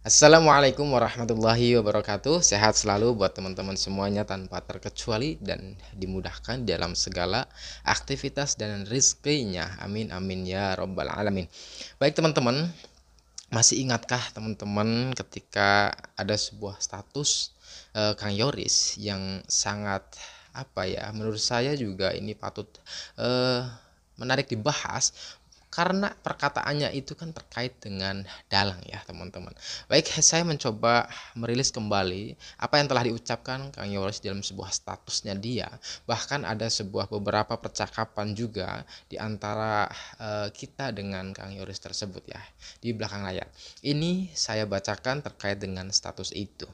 Assalamualaikum warahmatullahi wabarakatuh. Sehat selalu buat teman-teman semuanya tanpa terkecuali dan dimudahkan dalam segala aktivitas dan rizkinya. Amin amin ya robbal alamin. Baik teman-teman, masih ingatkah teman-teman ketika ada sebuah status Kang Yoris yang sangat apa ya? Menurut saya juga ini patut eh, menarik dibahas karena perkataannya itu kan terkait dengan dalang ya teman-teman. Baik, saya mencoba merilis kembali apa yang telah diucapkan Kang Yoris dalam sebuah statusnya dia. Bahkan ada sebuah beberapa percakapan juga di antara kita dengan Kang Yoris tersebut ya di belakang layar. Ini saya bacakan terkait dengan status itu.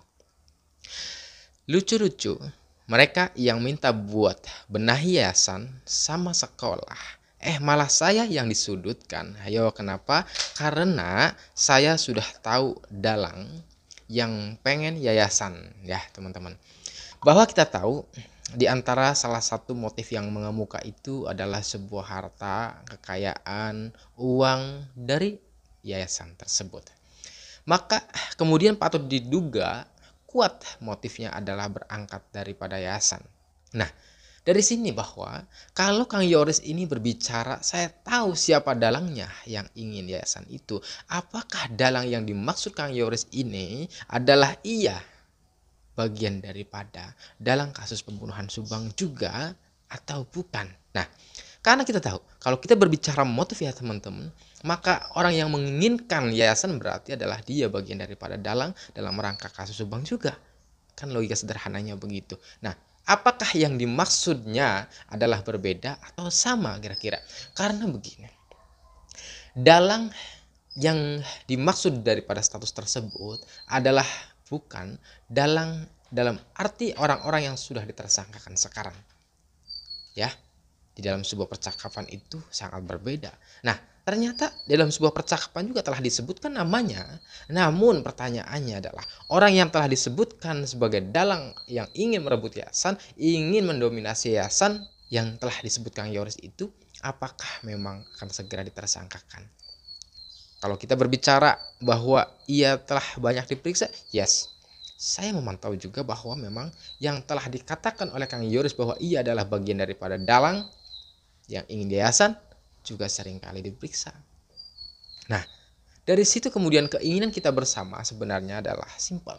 Lucu-lucu, mereka yang minta buat benahi yayasan sama sekolah. Malah saya yang disudutkan. Ayo kenapa? Karena saya sudah tahu dalang yang pengen yayasan ya teman-teman. Bahwa kita tahu di antara salah satu motif yang mengemuka itu adalah sebuah harta, kekayaan, uang dari yayasan tersebut. Maka kemudian patut diduga kuat motifnya adalah berangkat daripada yayasan. Nah, dari sini bahwa kalau Kang Yoris ini berbicara, saya tahu siapa dalangnya yang ingin yayasan itu. Apakah dalang yang dimaksud Kang Yoris ini adalah ia bagian daripada dalam kasus pembunuhan Subang juga atau bukan? Nah, karena kita tahu kalau kita berbicara motif ya teman-teman, maka orang yang menginginkan yayasan berarti adalah dia bagian daripada dalang dalam rangka kasus Subang juga. Kan logika sederhananya begitu. Nah, apakah yang dimaksudnya adalah berbeda atau sama kira-kira? Karena begini, dalang yang dimaksud daripada status tersebut adalah bukan dalang dalam arti orang-orang yang sudah ditersangkakan sekarang. Ya, di dalam sebuah percakapan itu sangat berbeda. Nah, ternyata dalam sebuah percakapan juga telah disebutkan namanya. Namun pertanyaannya adalah orang yang telah disebutkan sebagai dalang yang ingin merebut yayasan, ingin mendominasi yayasan yang telah disebutkan Yoris itu, apakah memang akan segera ditersangkakan? Kalau kita berbicara bahwa ia telah banyak diperiksa, yes. Saya memantau juga bahwa memang yang telah dikatakan oleh Kang Yoris bahwa ia adalah bagian daripada dalang yang ingin yayasan juga seringkali diperiksa. Nah, dari situ kemudian keinginan kita bersama sebenarnya adalah simpel.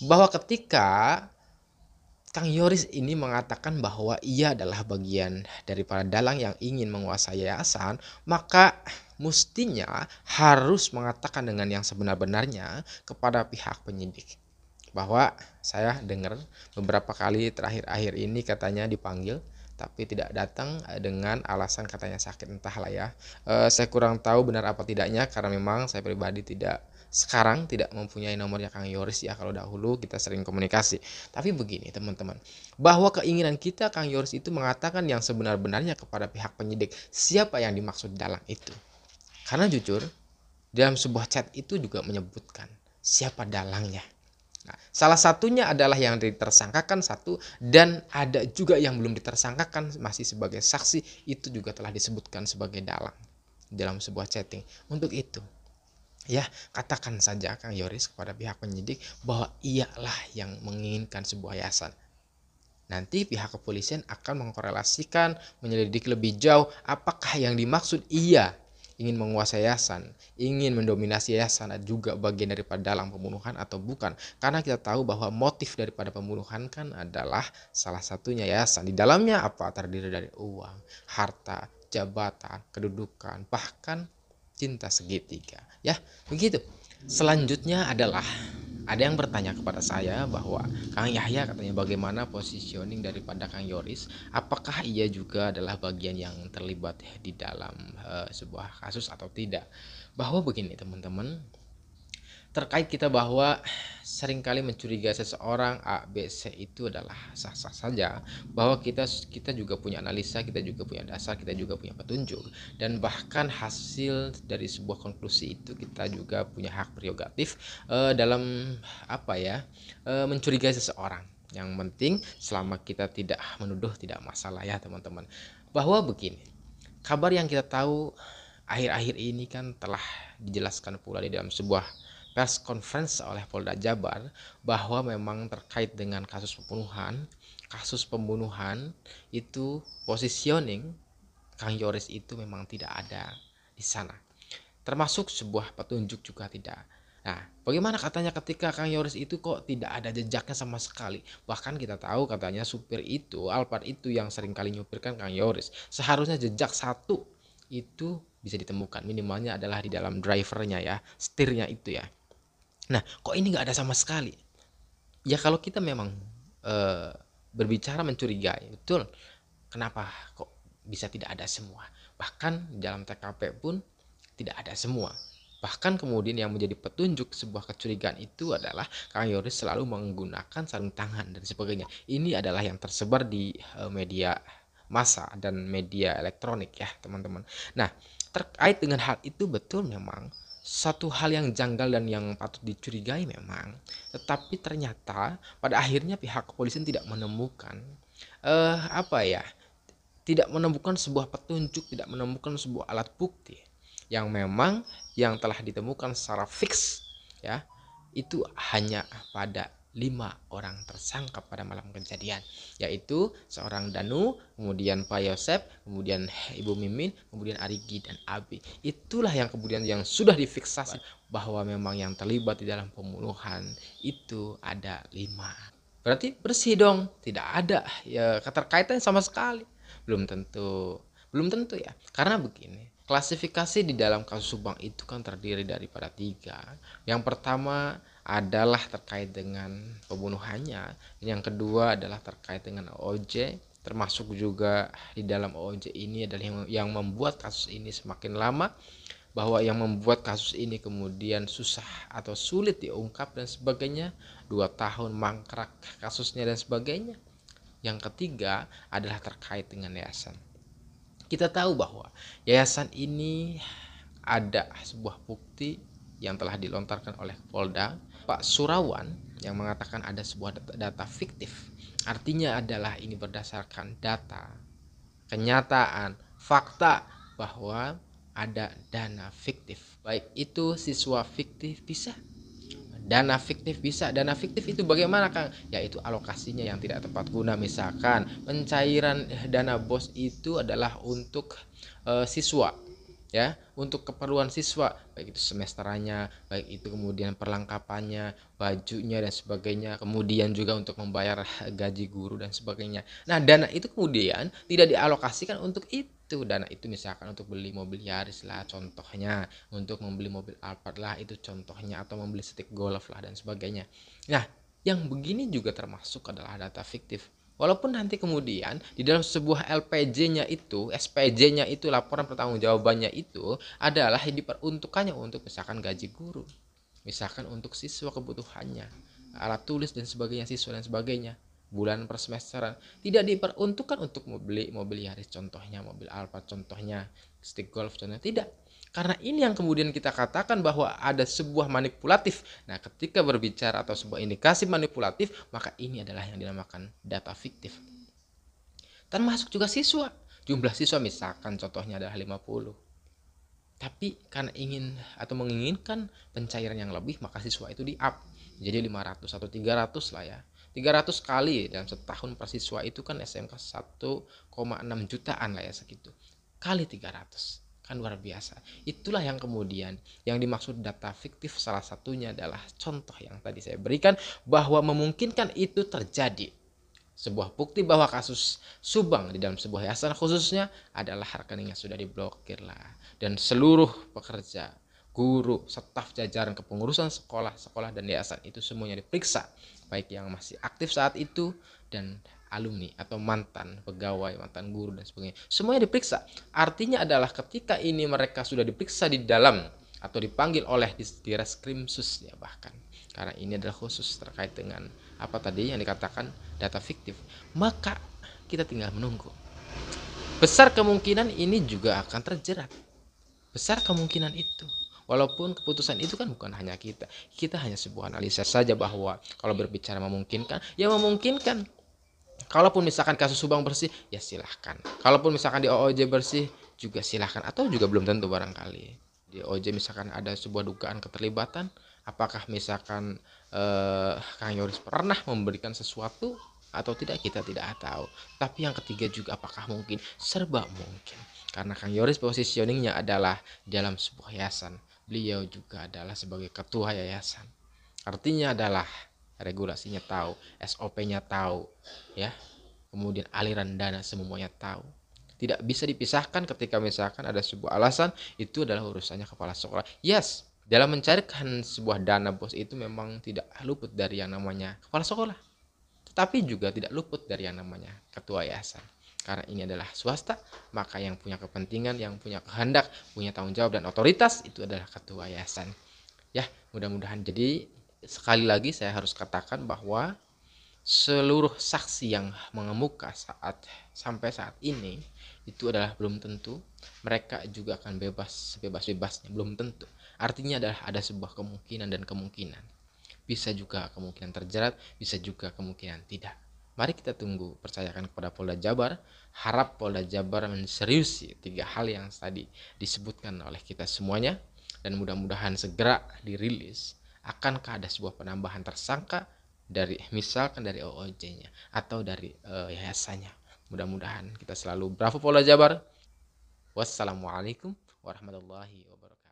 Bahwa ketika Kang Yoris ini mengatakan bahwa ia adalah bagian daripada dalang yang ingin menguasai yayasan, maka mestinya harus mengatakan dengan yang sebenar-benarnya kepada pihak penyidik. Bahwa saya dengar beberapa kali terakhir-akhir ini katanya dipanggil tapi tidak datang dengan alasan katanya sakit entahlah ya. Saya kurang tahu benar apa tidaknya karena memang saya pribadi sekarang tidak mempunyai nomornya Kang Yoris ya, kalau dahulu kita sering komunikasi. Tapi begini teman-teman, bahwa keinginan kita Kang Yoris itu mengatakan yang sebenar-benarnya kepada pihak penyidik siapa yang dimaksud dalang itu. Karena jujur dalam sebuah chat itu juga menyebutkan siapa dalangnya. Nah, salah satunya adalah yang ditersangkakan satu dan ada juga yang belum ditersangkakan masih sebagai saksi, itu juga telah disebutkan sebagai dalang dalam sebuah chatting. Untuk itu, ya katakan saja Kang Yoris kepada pihak penyidik bahwa ialah yang menginginkan sebuah yayasan. Nanti pihak kepolisian akan mengkorelasikan, menyelidiki lebih jauh apakah yang dimaksud ia ingin menguasai yayasan, ingin mendominasi yayasan juga bagian daripada dalam pembunuhan atau bukan. Karena kita tahu bahwa motif daripada pembunuhan kan adalah salah satunya yayasan. Di dalamnya apa? Terdiri dari uang, harta, jabatan, kedudukan, bahkan cinta segitiga. Ya, begitu. Selanjutnya adalah ada yang bertanya kepada saya bahwa Kang Yahya katanya bagaimana positioning daripada Kang Yoris, apakah ia juga adalah bagian yang terlibat di dalam sebuah kasus atau tidak. Bahwa begini teman-teman, terkait kita bahwa seringkali mencurigai seseorang A, B, C itu adalah sah-sah saja, bahwa kita juga punya analisa, kita juga punya dasar, kita juga punya petunjuk, dan bahkan hasil dari sebuah konklusi itu kita juga punya hak prerogatif dalam apa ya, mencurigai seseorang. Yang penting selama kita tidak menuduh tidak masalah ya teman-teman. Bahwa begini, kabar yang kita tahu akhir-akhir ini kan telah dijelaskan pula di dalam sebuah pers conference oleh Polda Jabar bahwa memang terkait dengan kasus pembunuhan itu positioning Kang Yoris itu memang tidak ada di sana. Termasuk sebuah petunjuk juga tidak. Nah, bagaimana katanya ketika Kang Yoris itu kok tidak ada jejaknya sama sekali. Bahkan kita tahu katanya supir itu, Alphard itu yang sering kali nyupirkan Kang Yoris. Seharusnya jejak satu itu bisa ditemukan. Minimalnya adalah di dalam drivernya ya, setirnya itu ya. Nah, kok ini nggak ada sama sekali? Ya kalau kita memang berbicara mencurigai, betul. Kenapa kok bisa tidak ada semua? Bahkan di dalam TKP pun tidak ada semua. Bahkan kemudian yang menjadi petunjuk sebuah kecurigaan itu adalah Kang Yoris selalu menggunakan sarung tangan dan sebagainya. Ini adalah yang tersebar di media massa dan media elektronik ya teman-teman. Nah, terkait dengan hal itu betul memang satu hal yang janggal dan yang patut dicurigai memang. Tetapi ternyata pada akhirnya pihak kepolisian tidak menemukan tidak menemukan sebuah petunjuk, tidak menemukan sebuah alat bukti yang memang yang telah ditemukan secara fix ya, itu hanya pada 5 orang tersangka pada malam kejadian, yaitu seorang Danu, kemudian Pak Yosep, kemudian Ibu Mimin, kemudian Arigi dan Abi. Itulah yang kemudian yang sudah difiksasi bahwa memang yang terlibat di dalam pembunuhan itu ada 5. Berarti bersih dong, tidak ada ya keterkaitan sama sekali. Belum tentu ya, karena begini, klasifikasi di dalam kasus Subang itu kan terdiri daripada 3. Yang pertama adalah terkait dengan pembunuhannya, yang kedua adalah terkait dengan OOJ, termasuk juga di dalam OOJ ini adalah yang membuat kasus ini semakin lama, bahwa yang membuat kasus ini kemudian susah atau sulit diungkap dan sebagainya, 2 tahun mangkrak kasusnya dan sebagainya. Yang ketiga adalah terkait dengan yayasan. Kita tahu bahwa yayasan ini ada sebuah bukti yang telah dilontarkan oleh Polda, Pak Surawan, yang mengatakan ada sebuah data fiktif. Artinya adalah ini berdasarkan data, kenyataan, fakta bahwa ada dana fiktif. Baik itu siswa fiktif bisa, dana fiktif bisa. Dana fiktif itu bagaimana Kang? Yaitu alokasinya yang tidak tepat guna. Misalkan pencairan dana BOS itu adalah untuk siswa ya, untuk keperluan siswa, baik itu semesterannya, baik itu kemudian perlengkapannya, bajunya dan sebagainya, kemudian juga untuk membayar gaji guru dan sebagainya. Nah, dana itu kemudian tidak dialokasikan untuk itu. Dana itu misalkan untuk beli mobil Yaris lah contohnya, untuk membeli mobil Alphard lah itu contohnya, atau membeli stick golf lah dan sebagainya. Nah, yang begini juga termasuk adalah data fiktif. Walaupun nanti kemudian di dalam sebuah LPJ-nya itu, SPJ-nya itu, laporan pertanggungjawabannya itu adalah diperuntukannya untuk misalkan gaji guru, misalkan untuk siswa kebutuhannya, alat tulis dan sebagainya, siswa dan sebagainya, bulan per semesteran, tidak diperuntukkan untuk membeli mobil Yaris contohnya, mobil Alphard contohnya, stick golf contohnya, tidak. Karena ini yang kemudian kita katakan bahwa ada sebuah manipulatif. Nah, ketika berbicara atau sebuah indikasi manipulatif, maka ini adalah yang dinamakan data fiktif. Termasuk juga siswa. Jumlah siswa misalkan contohnya adalah 50. Tapi karena ingin atau menginginkan pencairan yang lebih, maka siswa itu di-up jadi 500 atau 300 lah ya. 300 kali dalam setahun per siswa itu kan SMK 1,6 jutaan lah ya segitu. Kali 300. Kan luar biasa. Itulah yang kemudian yang dimaksud data fiktif, salah satunya adalah contoh yang tadi saya berikan bahwa memungkinkan itu terjadi. Sebuah bukti bahwa kasus Subang di dalam sebuah yayasan khususnya adalah rekeningnya sudah diblokir lah, dan seluruh pekerja, guru, staf jajaran kepengurusan sekolah dan yayasan itu semuanya diperiksa, baik yang masih aktif saat itu dan alumni atau mantan pegawai, mantan guru dan sebagainya, semuanya diperiksa. Artinya adalah ketika ini mereka sudah diperiksa di dalam atau dipanggil oleh di Reskrimsus ya, bahkan karena ini adalah khusus terkait dengan apa tadi yang dikatakan data fiktif, maka kita tinggal menunggu. Besar kemungkinan ini juga akan terjerat, besar kemungkinan itu. Walaupun keputusan itu kan bukan hanya kita hanya sebuah analisa saja bahwa kalau berbicara memungkinkan, ya memungkinkan. Kalaupun misalkan kasus Subang bersih, ya silahkan. Kalaupun misalkan di OOJ bersih, juga silahkan. Atau juga belum tentu barangkali. Di OOJ misalkan ada sebuah dugaan keterlibatan, Apakah misalkan Kang Yoris pernah memberikan sesuatu atau tidak, kita tidak tahu. Tapi yang ketiga juga, apakah mungkin? Serba mungkin. Karena Kang Yoris positioningnya adalah dalam sebuah yayasan. Beliau juga adalah sebagai ketua yayasan. Artinya adalah regulasinya tahu, SOP-nya tahu, ya. Kemudian aliran dana semuanya tahu. Tidak bisa dipisahkan ketika misalkan ada sebuah alasan, itu adalah urusannya kepala sekolah. Yes, dalam mencarikan sebuah dana bos itu memang tidak luput dari yang namanya kepala sekolah. Tetapi juga tidak luput dari yang namanya ketua yayasan. Karena ini adalah swasta, maka yang punya kepentingan, yang punya kehendak, punya tanggung jawab dan otoritas itu adalah ketua yayasan. Ya, mudah-mudahan. Jadi sekali lagi saya harus katakan bahwa seluruh saksi yang mengemuka sampai saat ini itu adalah belum tentu mereka juga akan bebasnya, belum tentu. Artinya adalah ada sebuah kemungkinan dan kemungkinan. Bisa juga kemungkinan terjerat, bisa juga kemungkinan tidak. Mari kita tunggu, percayakan kepada Polda Jabar. Harap Polda Jabar menseriusi 3 hal yang tadi disebutkan oleh kita semuanya, dan mudah-mudahan segera dirilis. Akankah ada sebuah penambahan tersangka dari misalkan dari OOJ-nya atau dari yayasannya? Mudah-mudahan kita selalu bravo Polda Jabar. Wassalamualaikum warahmatullahi wabarakatuh.